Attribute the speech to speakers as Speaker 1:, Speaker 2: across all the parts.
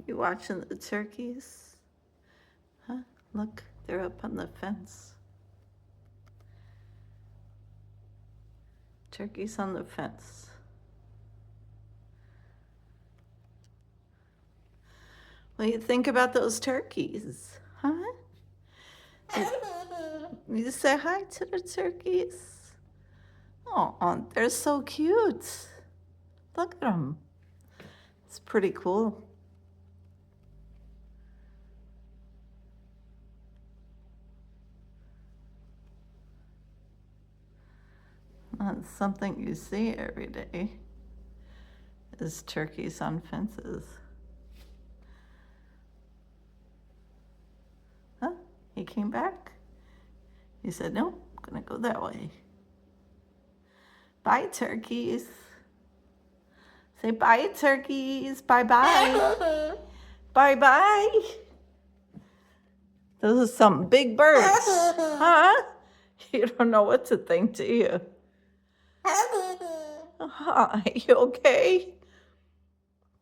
Speaker 1: You watching the turkeys? Huh? Look, they're up on the fence. Turkeys on the fence. What do you think about those turkeys? Huh? You say hi to the turkeys? Oh, they're so cute. Look at them. It's pretty cool. That's something you see every day, is turkeys on fences. Huh? He came back? He said, no, I'm gonna go that way. Bye, turkeys. Say bye, turkeys. Bye-bye. Bye-bye. Those are some big birds. Huh? You don't know what to think, do you? Hi, you okay?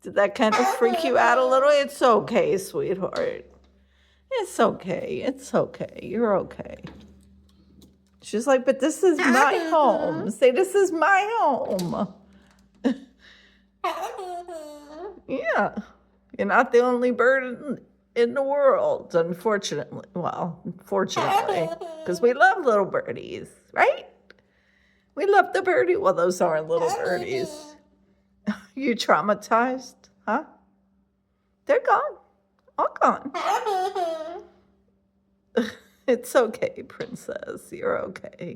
Speaker 1: Did that kind of freak you out a little? It's okay, sweetheart. It's okay. It's okay. You're okay. She's like, but this is my home. Say, this is my home. Yeah. You're not the only bird in the world, unfortunately. Well, fortunately, because we love little birdies, right? We love the birdie. Well, those aren't little birdies. You traumatized, huh? They're gone. All gone. It's okay, princess. You're okay.